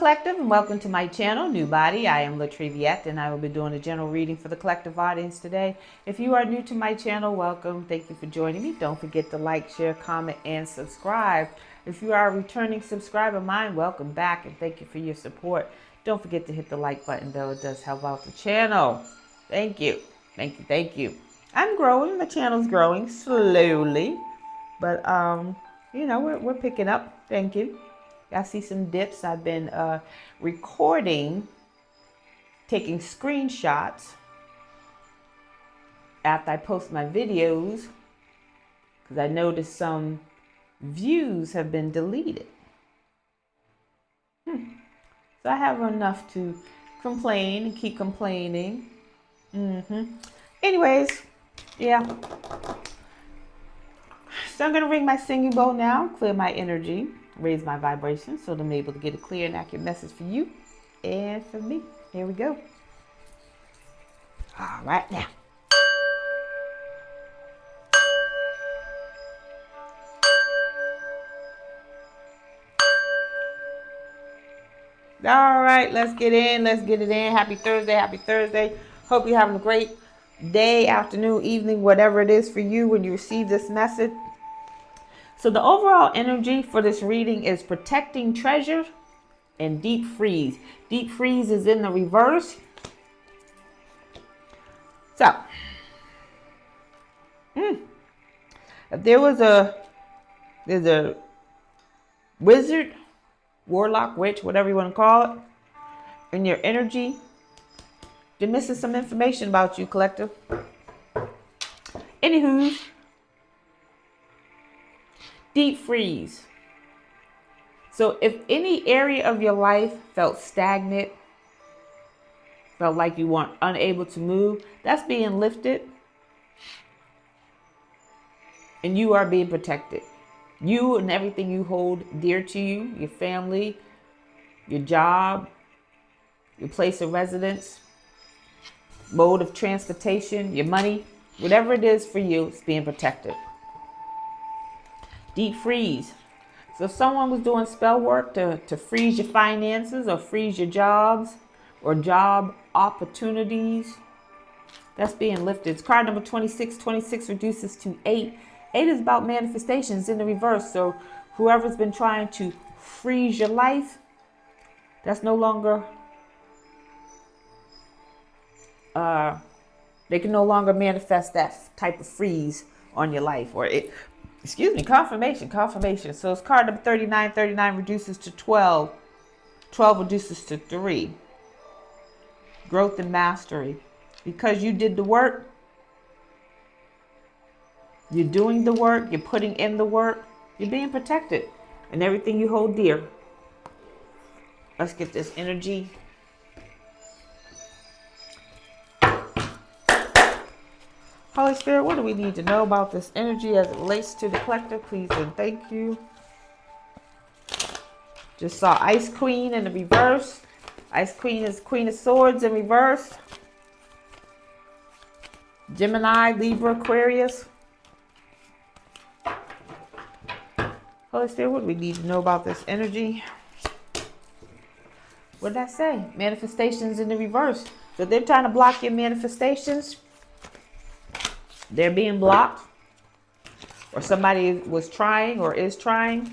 Collective, and welcome to my channel, NUBODI. I am Latriviette, and I will be doing a general reading for the collective audience today. If you are new to my channel, welcome. Thank you for joining me. Don't forget to like, share, comment, and subscribe. If you are a returning subscriber of mine, welcome back, and thank you for your support. Don't forget to hit the like button, though. It does help out the channel. Thank you. Thank you. Thank you. I'm growing. My channel's growing slowly, but we're picking up. Thank you. I see some dips. I've been recording, taking screenshots after I post my videos because I noticed some views have been deleted. So I have enough to complain and keep complaining. Anyways, yeah. So I'm going to ring my singing bowl now, clear my energy, raise my vibration so that I'm able to get a clear and accurate message for you and for me. Here we go. All right now. All right, let's get in. Let's get it in. Happy Thursday. Happy Thursday. Hope you're having a great day, afternoon, evening, whatever it is for you when you receive this message. So the overall energy for this reading is protecting treasure and deep freeze. Deep freeze is in the reverse. So, if there's a wizard, warlock, witch, whatever you want to call it, in your energy, they're missing some information about you, collective. Anywho, deep freeze. So if any area of your life felt stagnant, felt like you weren't unable to move, that's being lifted. And you are being protected. You and everything you hold dear to you, your family, your job, your place of residence, mode of transportation, your money, whatever it is for you, it's being protected. Deep freeze. So if someone was doing spell work to freeze your finances or freeze your jobs or job opportunities, that's being lifted. It's card number 26. 26 reduces to 8. 8 is about manifestations in the reverse. So whoever's been trying to freeze your life, that's no longer, they can no longer manifest that type of freeze on your life. Or confirmation. So it's card number 39. 39 reduces to 12. 12 reduces to 3. Growth and mastery. Because you did the work, you're doing the work, you're putting in the work, you're being protected. And everything you hold dear. Let's get this energy. Holy Spirit, what do we need to know about this energy as it relates to the collective? Please and thank you. Just saw Ice Queen in the reverse. Ice Queen is Queen of Swords in reverse. Gemini, Libra, Aquarius. Holy Spirit, what do we need to know about this energy? What did I say? Manifestations in the reverse. So they're trying to block your manifestations. They're being blocked. Or somebody was trying or is trying.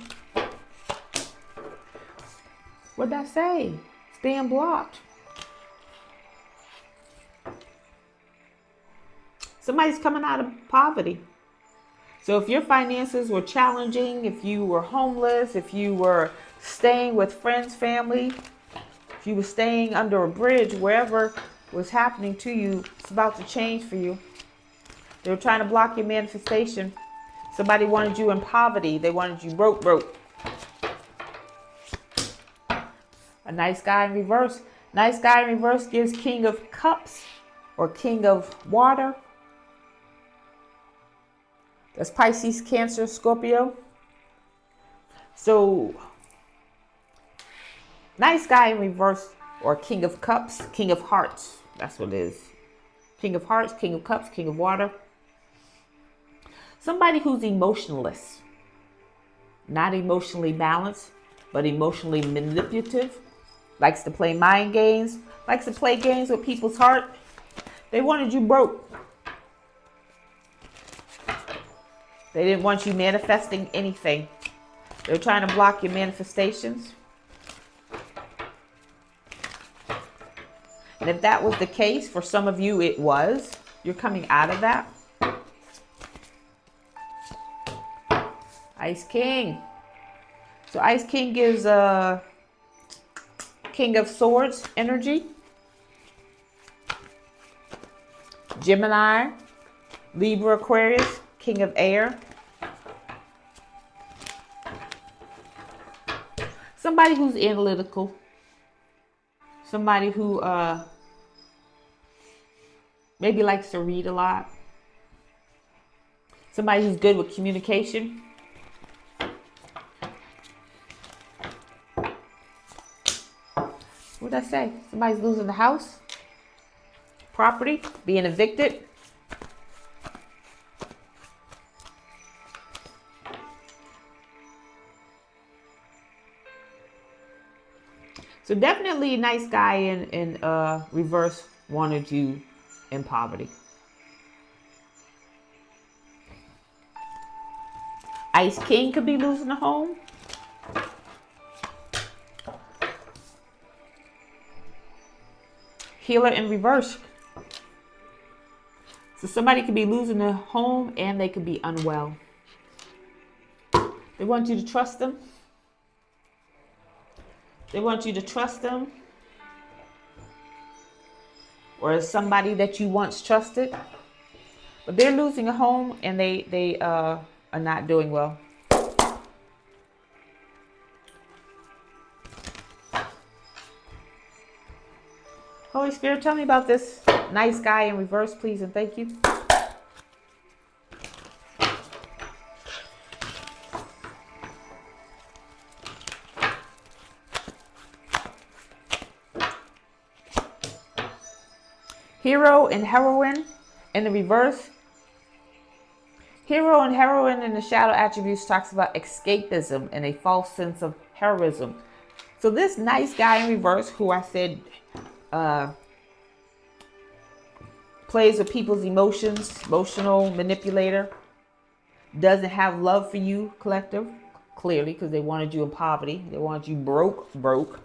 What did I say? It's being blocked. Somebody's coming out of poverty. So if your finances were challenging, if you were homeless, if you were staying with friends, family, if you were staying under a bridge, wherever was happening to you, it's about to change for you. They were trying to block your manifestation. Somebody wanted you in poverty. They wanted you broke. A nice guy in reverse. Nice guy in reverse gives King of Cups or King of Water. That's Pisces, Cancer, Scorpio. So, nice guy in reverse or King of Cups, King of Hearts. That's what it is. King of Hearts, King of Cups, King of Water. Somebody who's emotionless. Not emotionally balanced, but emotionally manipulative. likes to play mind games, likes to play games with people's heart. They wanted you broke. They didn't want you manifesting anything. They're trying to block your manifestations. And if that was the case, for some of you it was, you're coming out of that. Ice King. So Ice King gives King of Swords energy. Gemini, Libra, Aquarius, King of Air. Somebody who's analytical. Somebody who maybe likes to read a lot. Somebody who's good with communication. What did I say? Somebody's losing the house. Property, being evicted. So definitely a nice guy in reverse wanted you in poverty. Ice King could be losing a home. Healer in reverse. So somebody could be losing a home and they could be unwell. They want you to trust them. They want you to trust them. Or as somebody that you once trusted. But they're losing a home and they are not doing well. Holy Spirit, tell me about this nice guy in reverse, please, and thank you. Hero and heroine in the reverse. Hero and heroine in the shadow attributes talks about escapism and a false sense of heroism. So this nice guy in reverse, who I said plays with people's emotions, emotional manipulator, doesn't have love for you, collective, clearly, because they wanted you in poverty. They wanted you broke.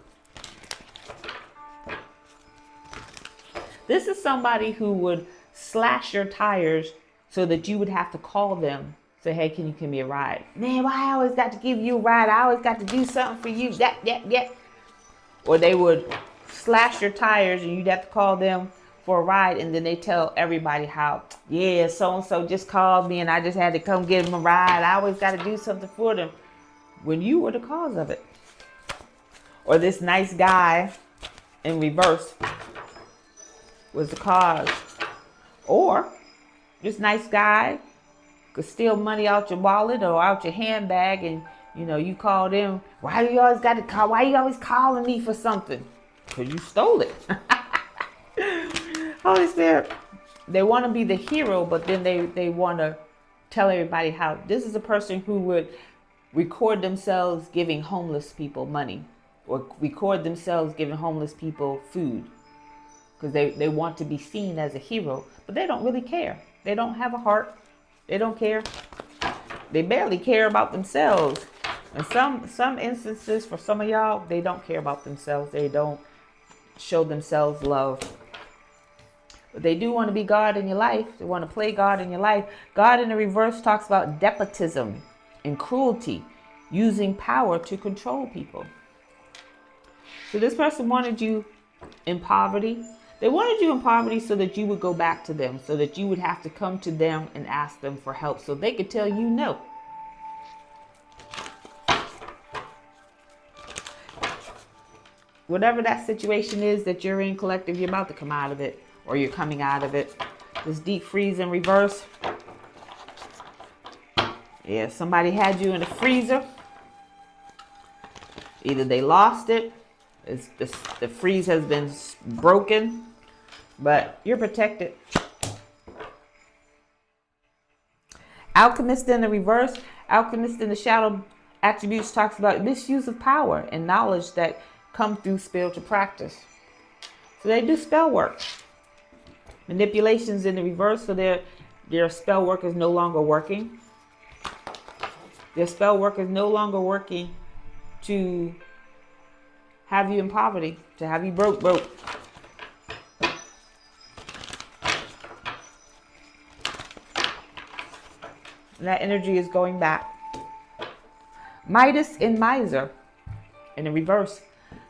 This is somebody who would slash your tires so that you would have to call them. Say, hey, can you give me a ride? Man, why I always got to give you a ride? I always got to do something for you. That. Or they would slash your tires and you'd have to call them for a ride. And then they tell everybody how, yeah, so-and-so just called me and I just had to come give them a ride. I always got to do something for them. When you were the cause of it. Or this nice guy in reverse was the cause. Or this nice guy could steal money out your wallet or out your handbag and you call them, why do you always got to call? Why are you always calling me for something? Because you stole it. Holy Spirit. They want to be the hero, but then they want to tell everybody how. This is a person who would record themselves giving homeless people money or record themselves giving homeless people food. Because they want to be seen as a hero, but they don't really care. They don't have a heart. They don't care. They barely care about themselves. In some instances, for some of y'all, they don't care about themselves. They don't show themselves love. But they do want to be God in your life. They want to play God in your life. God in the reverse talks about despotism and cruelty, using power to control people. So this person wanted you in poverty. They wanted you in poverty so that you would go back to them, so that you would have to come to them and ask them for help, so they could tell you no. Whatever that situation is that you're in, collective, you're about to come out of it, or you're coming out of it. This deep freeze in reverse. Yeah, somebody had you in the freezer. Either they lost it, the freeze has been broken, but you're protected. Alchemist in the reverse. Alchemist in the shadow attributes talks about misuse of power and knowledge that come through spiritual practice. So they do spell work. Manipulations in the reverse, so their spell work is no longer working. Their spell work is no longer working to have you in poverty, to have you broke. And that energy is going back. Midas and Miser in the reverse.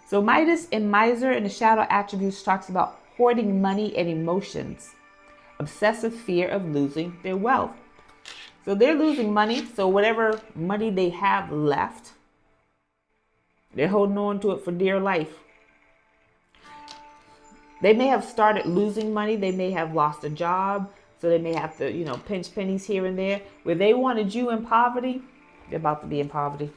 So Midas and Miser in the shadow attributes talks about hoarding money and emotions, obsessive fear of losing their wealth. So they're losing money. So whatever money they have left, they're holding on to it for dear life. They may have started losing money. They may have lost a job. So they may have to, pinch pennies here and there. Where they wanted you in poverty, they're about to be in poverty.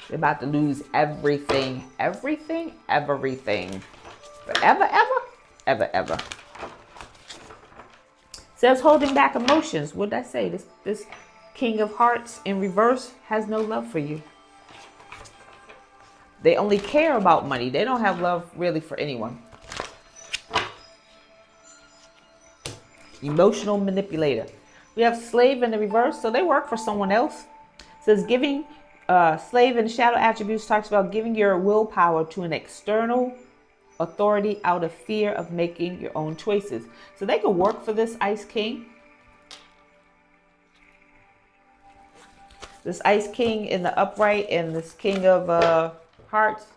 They're about to lose everything. Everything. Forever. Says holding back emotions. What did I say? This King of Hearts in reverse has no love for you. They only care about money. They don't have love really for anyone. Emotional manipulator. We have slave in the reverse. So they work for someone else. It says giving, slave in the shadow attributes talks about giving your willpower to an external authority out of fear of making your own choices. So they could work for this Ice King. This Ice King in the upright and this King of Hearts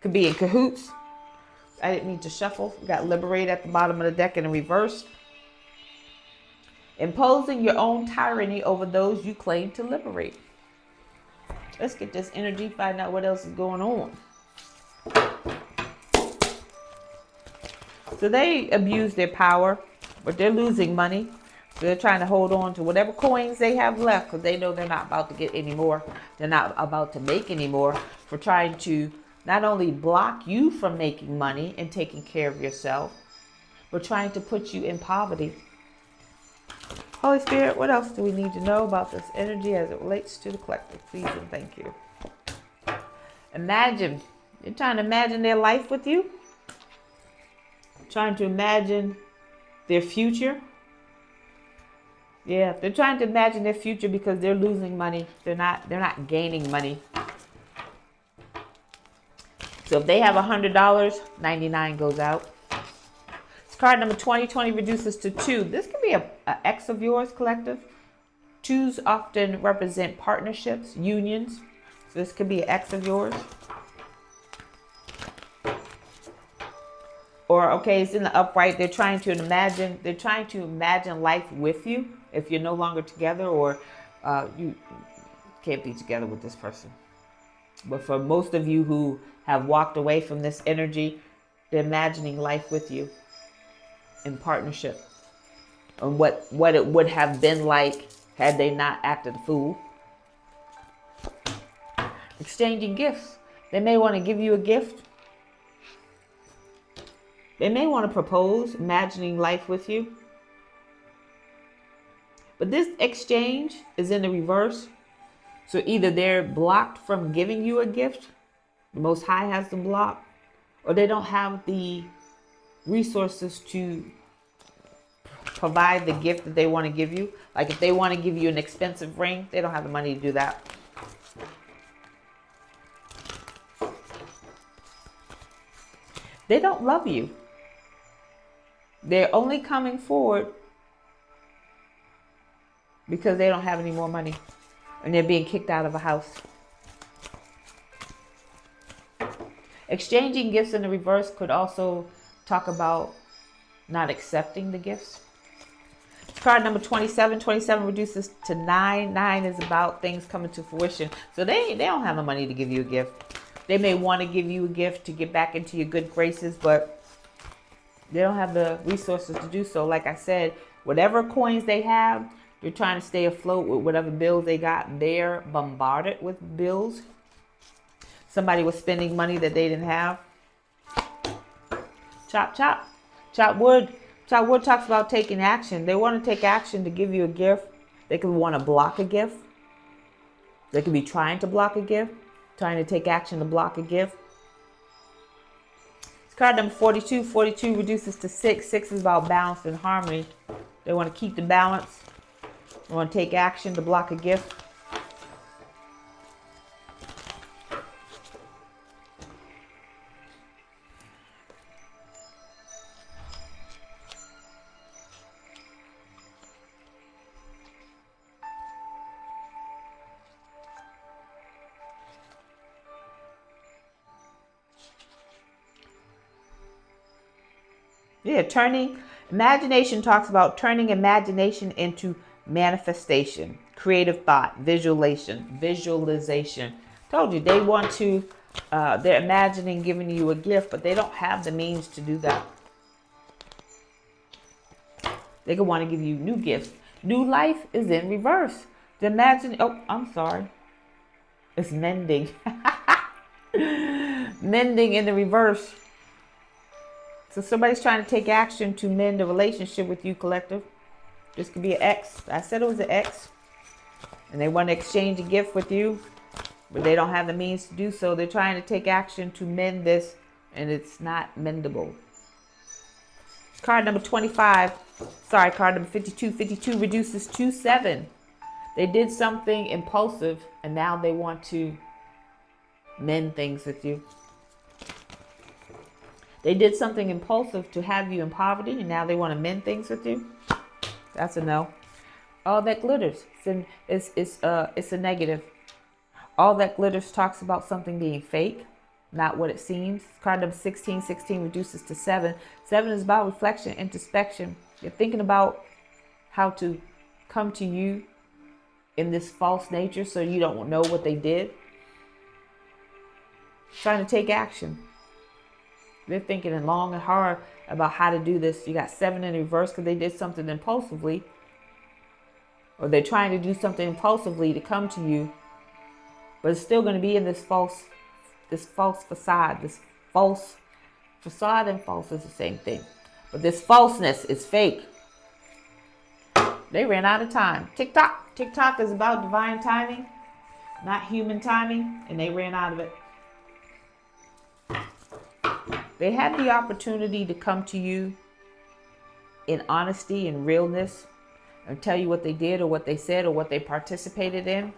could be in cahoots. I didn't mean to shuffle. We got Liberate at the bottom of the deck in the reverse. Imposing your own tyranny over those you claim to liberate. Let's get this energy, find out what else is going on. So they abuse their power, but they're losing money. So they're trying to hold on to whatever coins they have left because they know they're not about to get any more. They're not about to make any more, for trying to not only block you from making money and taking care of yourself, but trying to put you in poverty. Holy Spirit, what else do we need to know about this energy as it relates to the collective? Please and thank you. Imagine. You're trying to imagine their life with you. Trying to imagine their future. Yeah, they're trying to imagine their future because they're losing money. They're not gaining money. So if they have $100, 99 goes out. Card number 20 reduces to 2. This could be an ex of yours, collective. 2s often represent partnerships, unions. So this could be an ex of yours. Or, okay, it's in the upright. They're trying to imagine life with you if you're no longer together, or you can't be together with this person. But for most of you who have walked away from this energy, they're imagining life with you in partnership, and what it would have been like had they not acted a fool. Exchanging gifts. They may want to give you a gift. They may want to propose, imagining life with you. But this exchange is in the reverse. So either they're blocked from giving you a gift, the Most High has them blocked, or they don't have the resources to provide the gift that they want to give you. Like if they want to give you an expensive ring, they don't have the money to do that. They don't love you. They're only coming forward because they don't have any more money and they're being kicked out of a house. Exchanging gifts in the reverse could also talk about not accepting the gifts. Card number 27 reduces to 9. 9 is about things coming to fruition. So they don't have the money to give you a gift. They may want to give you a gift to get back into your good graces, but they don't have the resources to do so. Like I said, whatever coins they have, they're trying to stay afloat with whatever bills they got. They're bombarded with bills. Somebody was spending money that they didn't have. Chop, chop. Chop wood. Chop wood talks about taking action. They want to take action to give you a gift. They could want to block a gift. They could be trying to block a gift. trying to take action to block a gift. It's card number 42. 42 reduces to 6. 6 is about balance and harmony. They want to keep the balance. They want to take action to block a gift. Yeah, imagination talks about turning imagination into manifestation, creative thought, visualization. Told you, they want to, they're imagining giving you a gift, but they don't have the means to do that. They could want to give you new gifts. New life is in reverse. It's mending. Mending in the reverse. So somebody's trying to take action to mend a relationship with you, collective. This could be an ex. I said it was an ex. And they want to exchange a gift with you, but they don't have the means to do so. They're trying to take action to mend this, and it's not mendable. Card number 25. Sorry, card number 52. 52 reduces to 7. They did something impulsive, and now they want to mend things with you. They did something impulsive to have you in poverty, and now they want to mend things with you. That's a no. All that glitters, it's a negative. All that glitters talks about something being fake, not what it seems. Card number 16. 16 reduces to 7. 7 is about reflection, introspection. You're thinking about how to come to you in this false nature so you don't know what they did. Trying to take action. They're thinking long and hard about how to do this. You got 7 in reverse because they did something impulsively. Or they're trying to do something impulsively to come to you. But it's still going to be in this false facade. This false facade and false is the same thing. But this falseness is fake. They ran out of time. TikTok. TikTok is about divine timing, not human timing. And they ran out of it. They had the opportunity to come to you in honesty and realness and tell you what they did or what they said or what they participated in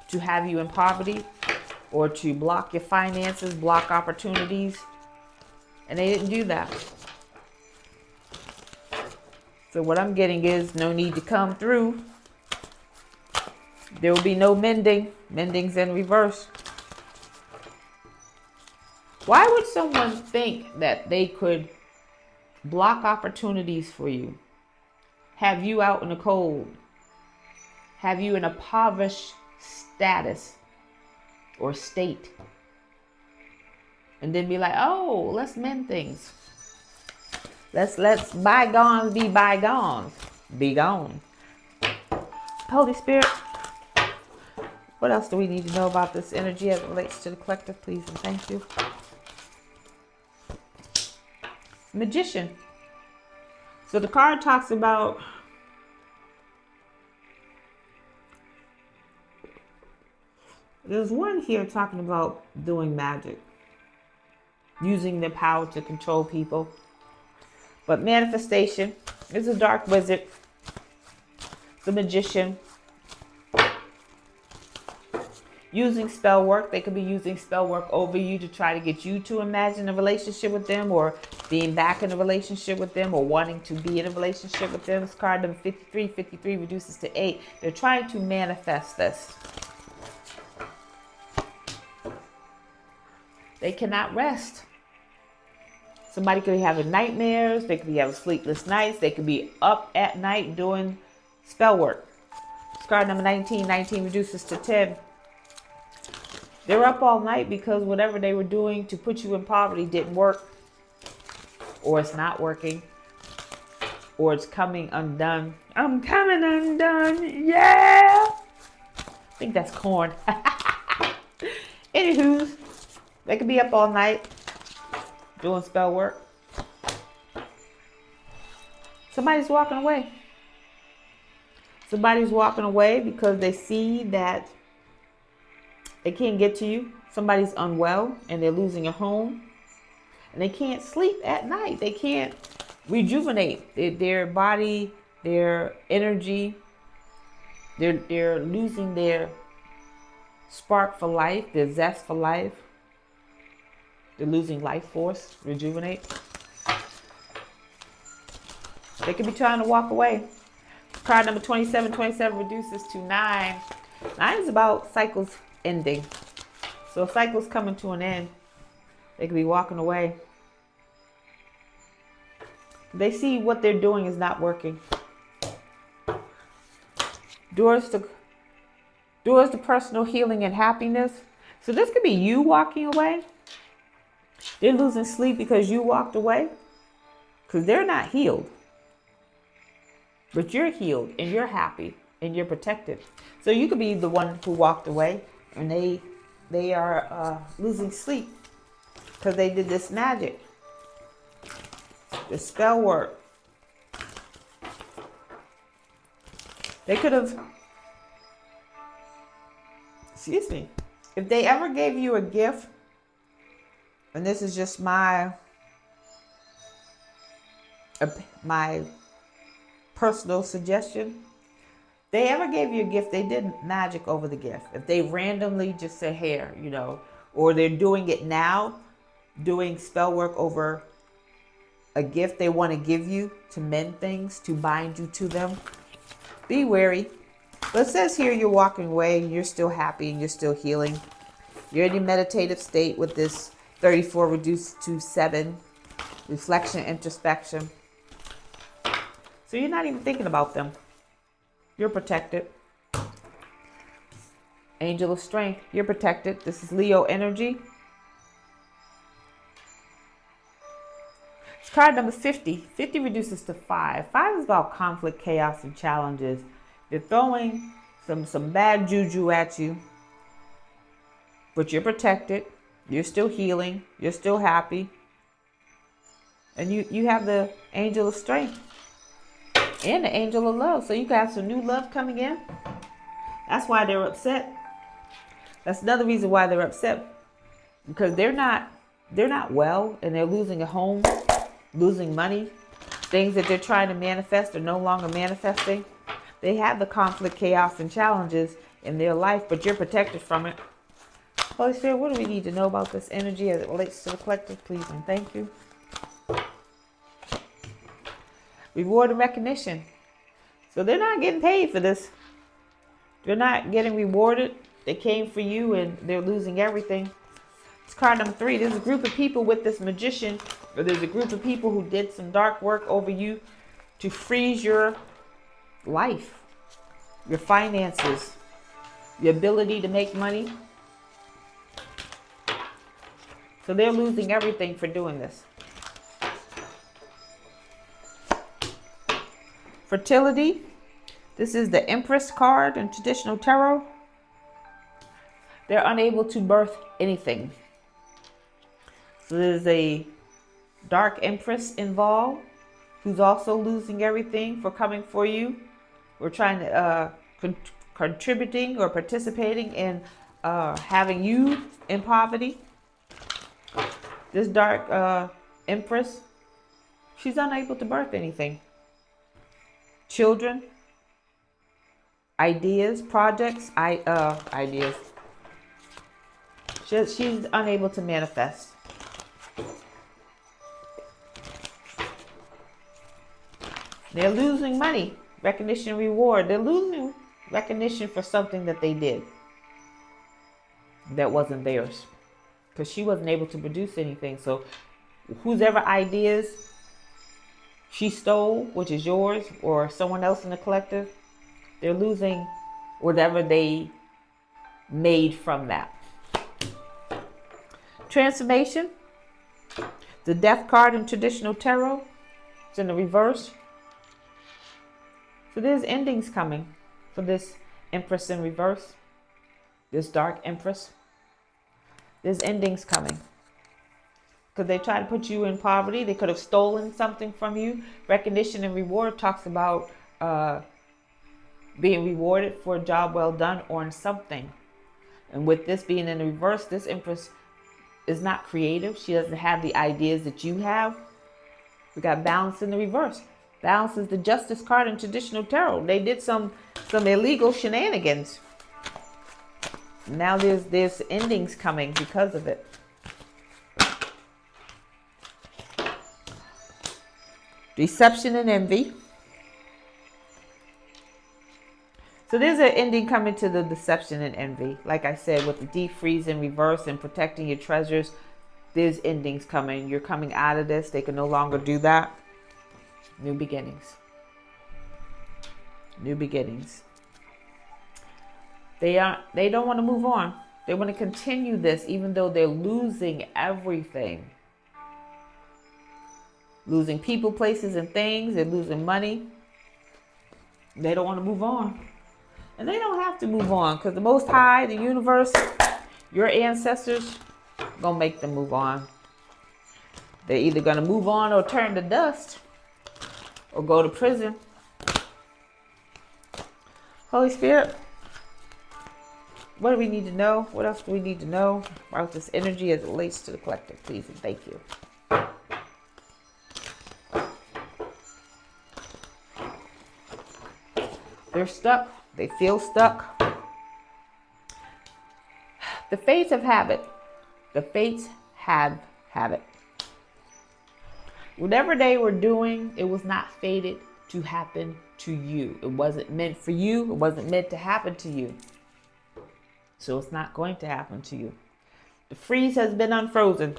to have you in poverty or to block your finances, block opportunities. And they didn't do that. So what I'm getting is no need to come through. There will be no mending. Mending's in reverse. Why would someone think that they could block opportunities for you, have you out in the cold, have you in a impoverished status or state, and then be like, oh, let's mend things. Let's bygones be bygones. Be gone. Holy Spirit, what else do we need to know about this energy as it relates to the collective, please and thank you. Magician. So the card talks about there's one here talking about doing magic, using their power to control people. But manifestation is a dark wizard, the magician. Using spell work. They could be using spell work over you to try to get you to imagine a relationship with them or being back in a relationship with them or wanting to be in a relationship with them. It's card number 53. 53 reduces to 8. They're trying to manifest this. They cannot rest. Somebody could be having nightmares. They could be having sleepless nights. They could be up at night doing spell work. It's card number 19. 19 reduces to 10. They're up all night because whatever they were doing to put you in poverty didn't work, or it's not working, or it's coming undone. I'm coming undone, yeah! I think that's corn. Anywho, they could be up all night doing spell work. Somebody's walking away. Somebody's walking away because they see that They can't get to you. Somebody's unwell and they're losing a home. And they can't sleep at night. They can't rejuvenate their body, their energy. They're losing their spark for life, their zest for life. They're losing life force, rejuvenate. They could be trying to walk away. Card number 27. 27 reduces to 9. 9 is about cycles ending. So if cycles coming to an end, they could be walking away. They see what they're doing is not working. Doors to personal healing and happiness. So this could be you walking away. They're losing sleep because you walked away. Because they're not healed. But you're healed and you're happy and you're protected. So you could be the one who walked away and they are losing sleep because they did this magic, this spell work. They could have, excuse me, if they ever gave you a gift, and this is just my personal suggestion, they ever gave you a gift, they did magic over the gift. If they randomly just say, here, you know, or they're doing it now, doing spell work over a gift they want to give you to mend things, to bind you to them, be wary. But it says here you're walking away, you're still happy and you're still healing. You're in a meditative state with this 34 reduced to 7, reflection, introspection. So you're not even thinking about them. You're protected. Angel of strength, you're protected. This is Leo energy. It's card number 50. 50 reduces to 5. 5 is about conflict, chaos, and challenges. They're throwing some bad juju at you, but you're protected. You're still healing. You're still happy. And you have the angel of strength and the angel of love. So you got some new love coming in. That's why they're upset. That's another reason why they're upset. Because they're not well and they're losing a home, losing money. Things that they're trying to manifest are no longer manifesting. They have the conflict, chaos, and challenges in their life, but you're protected from it. Holy Spirit, what do we need to know about this energy as it relates to the collective? Please and thank you. Reward and recognition. So they're not getting paid for this. They're not getting rewarded. They came for you and they're losing everything. It's card number 3. There's a group of people with this magician, or there's a group of people who did some dark work over you to freeze your life, your finances, your ability to make money. So they're losing everything for doing this. Fertility. This is the Empress card in traditional tarot. They're unable to birth anything. So there's a dark Empress involved who's also losing everything for coming for you. We're trying to contributing or participating in having you in poverty. This dark Empress, she's unable to birth anything. Children, ideas, projects, ideas. She's unable to manifest. They're losing money, recognition, reward. They're losing recognition for something that they did that wasn't theirs, because she wasn't able to produce anything. So whose ever ideas she stole, which is yours or someone else in the collective, they're losing whatever they made from that. Transformation. The Death card in traditional tarot. It's in the reverse. So there's endings coming for this Empress in reverse. This dark Empress. There's endings coming. Because they try to put you in poverty. They could have stolen something from you. Recognition and reward talks about being rewarded for a job well done or in something. And with this being in the reverse, this Empress is not creative. She doesn't have the ideas that you have. We got balance in the reverse. Balance is the Justice card in traditional tarot. They did some illegal shenanigans. Now there's endings coming because of it. Deception and envy. So there's an ending coming to the deception and envy. Like I said, with the deep freeze in reverse and protecting your treasures, there's endings coming. You're coming out of this. They can no longer do that. New beginnings. New beginnings. They don't want to move on. They want to continue this even though they're losing everything. Losing people, places, and things. They're losing money. They don't want to move on. And they don't have to move on because the Most High, the universe, your ancestors, gonna make them move on. They're either gonna move on or turn to dust or go to prison. Holy Spirit, what do we need to know? What else do we need to know about this energy as it relates to the collective? Please and thank you. They're stuck. They feel stuck. The fates have habit. The fates have habit. Whatever they were doing, it was not fated to happen to you. It wasn't meant for you. It wasn't meant to happen to you. So it's not going to happen to you. The freeze has been unfrozen.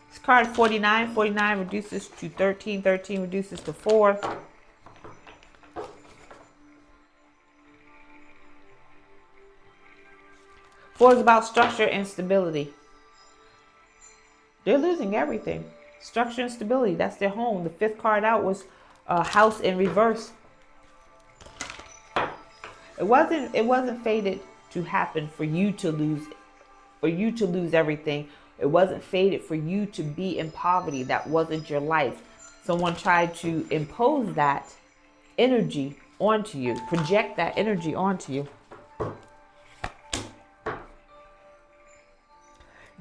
This card 49. 49 reduces to 13. 13 reduces to 4. Four is about structure and stability. They're losing everything. Structure and stability, that's their home. The fifth card out was house in reverse. It wasn't fated to happen for you to lose everything. It wasn't fated for you to be in poverty. That wasn't your life. Someone tried to impose that energy onto you, project that energy onto you.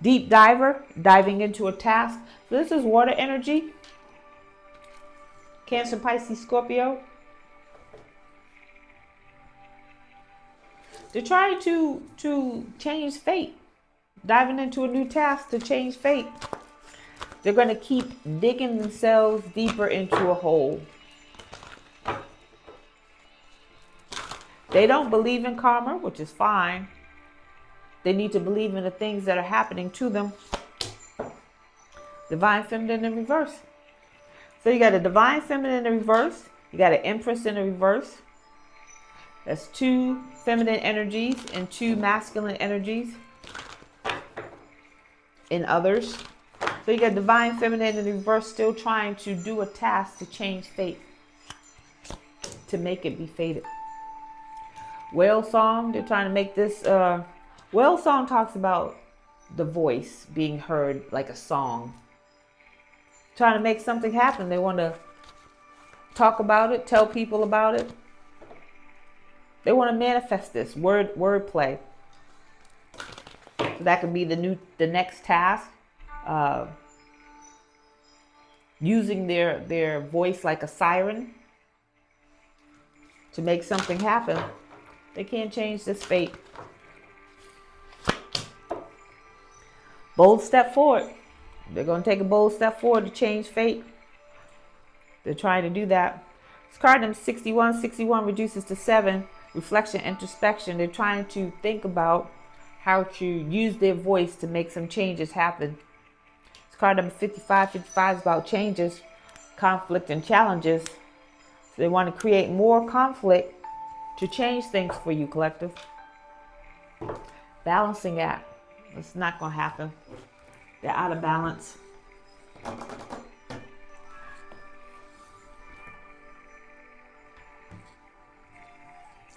Deep diver, diving into a task. So this is water energy. Cancer, Pisces, Scorpio. They're trying to change fate. Diving into a new task to change fate. They're going to keep digging themselves deeper into a hole. They don't believe in karma, which is fine. They need to believe in the things that are happening to them. Divine Feminine in reverse. So you got a Divine Feminine in reverse. You got an Empress in the reverse. That's 2 feminine energies and 2 masculine energies in others. So you got Divine Feminine in the reverse still trying to do a task to change fate. To make it be fated. Whale Song, they're trying to make this... Whale Song talks about the voice being heard like a song. Trying to make something happen. They want to talk about it, tell people about it. They want to manifest this wordplay. So that could be the next task. Using their voice like a siren to make something happen. They can't change this fate. Bold step forward. They're going to take a bold step forward to change fate. They're trying to do that. This card number 61. 61 reduces to 7. Reflection, introspection. They're trying to think about how to use their voice to make some changes happen. This card number 55. 55 is about changes, conflict, and challenges. So they want to create more conflict to change things for you, collective. Balancing act. It's not going to happen. They're out of balance.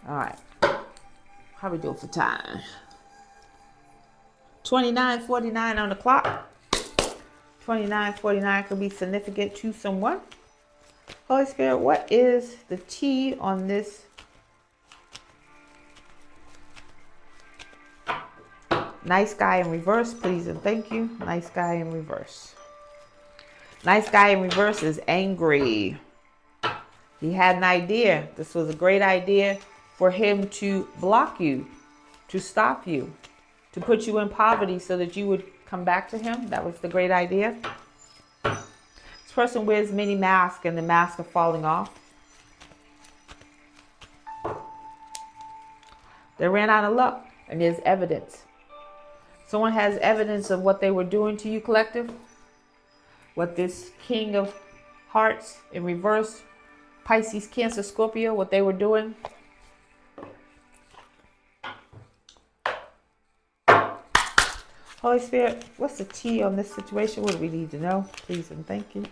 All right. How we doing for time? 29:49 on the clock. 29:49 could be significant to someone. Holy Spirit, what is the T on this Nice guy in reverse, please and thank you. Nice guy in reverse. Nice guy in reverse is angry. He had an idea. This was a great idea for him to block you, to stop you, to put you in poverty so that you would come back to him. That was the great idea. This person wears many masks and the masks are falling off. They ran out of luck and there's evidence. Someone has evidence of what they were doing to you, collective. What this King of Hearts in reverse, Pisces, Cancer, Scorpio, what they were doing. Holy Spirit, what's the T on this situation? What do we need to know? Please and thank you.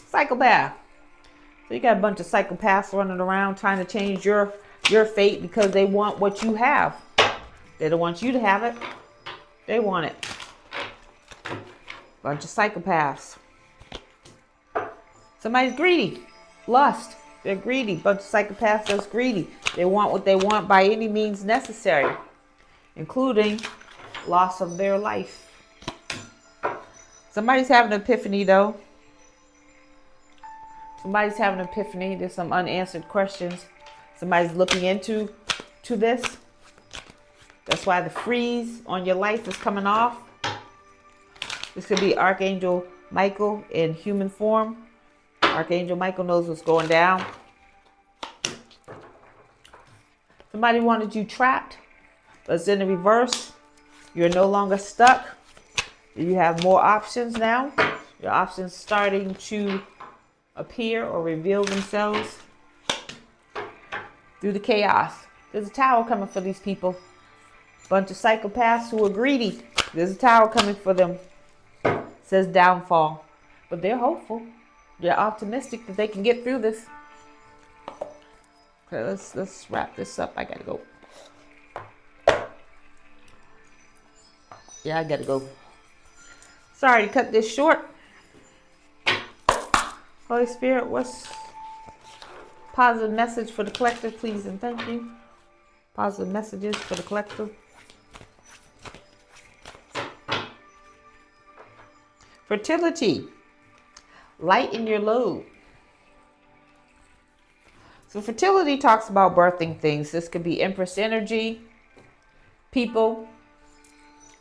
Psychopath. So you got a bunch of psychopaths running around trying to change your fate because they want what you have. They don't want you to have it. They want it. Bunch of psychopaths. Somebody's greedy. Lust. They're greedy. Bunch of psychopaths that's greedy. They want what they want by any means necessary, including loss of their life. Somebody's having an epiphany though. Somebody's having an epiphany. There's some unanswered questions. Somebody's looking into this. That's why the freeze on your life is coming off. This could be Archangel Michael in human form. Archangel Michael knows what's going down. Somebody wanted you trapped, but it's in the reverse. You're no longer stuck. You have more options now. Your options starting to appear or reveal themselves through the chaos. There's a tower coming for these people. Bunch of psychopaths who are greedy. There's a tower coming for them. It says downfall. But they're hopeful. They're optimistic that they can get through this. Okay, let's wrap this up. I gotta go. Yeah, I gotta go. Sorry to cut this short. Holy Spirit, what's positive message for the collective, please and thank you. Positive messages for the collective. Fertility. Lighten your load. So fertility talks about birthing things. This could be Empress energy, people,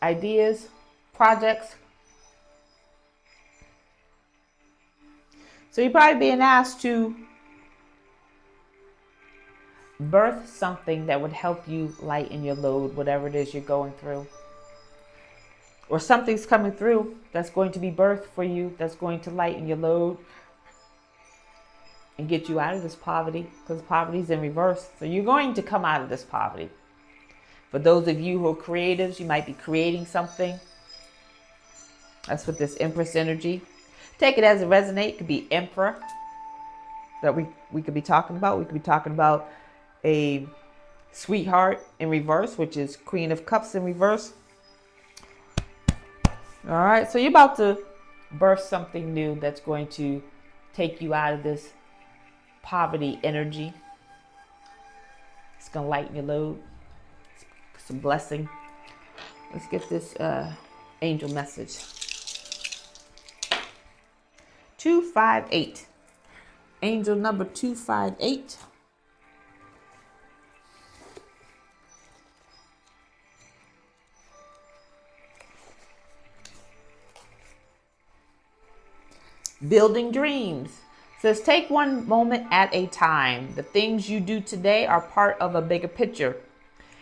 ideas, projects. So you're probably being asked to birth something that would help you lighten your load, whatever it is you're going through. Or something's coming through that's going to be birthed for you, that's going to lighten your load and get you out of this poverty, because poverty is in reverse. So you're going to come out of this poverty. For those of you who are creatives, you might be creating something. That's what this Empress energy. Take it as it resonates. It could be Emperor that we could be talking about. We could be talking about a Sweetheart in reverse, which is Queen of Cups in reverse. All right, so you're about to birth something new that's going to take you out of this poverty energy. It's going to lighten your load. It's a blessing. Let's get this angel message. 258. Angel number 258. Building dreams. Says take one moment at a time. The things you do today are part of a bigger picture.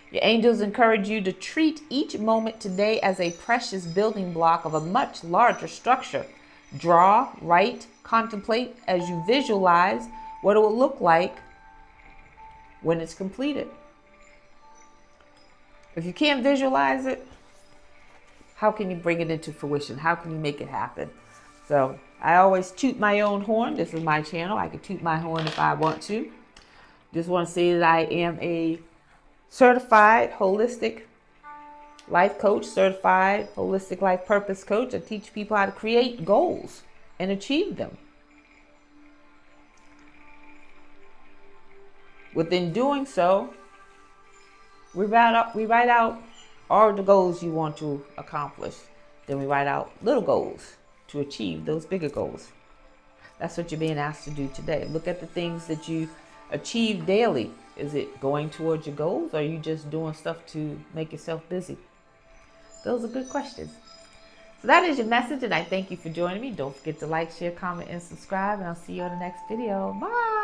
Your angels encourage you to treat each moment today as a precious building block of a much larger structure. Draw, write, contemplate as you visualize what it will look like when it's completed. If you can't visualize it, how can you bring it into fruition? How can you make it happen? So I always toot my own horn. This is my channel. I can toot my horn if I want to. Just want to say that I am a certified holistic life coach, certified holistic life purpose coach. I teach people how to create goals and achieve them. Within doing so, We write out all the goals you want to accomplish. Then we write out little goals to achieve those bigger goals. That's what you're being asked to do today. Look at the things that you achieve daily. Is it going towards your goals, or are you just doing stuff to make yourself busy? Those are good questions. So that is your message, and I thank you for joining me. Don't forget to like, share, comment, and subscribe, and I'll see you on the next video. Bye.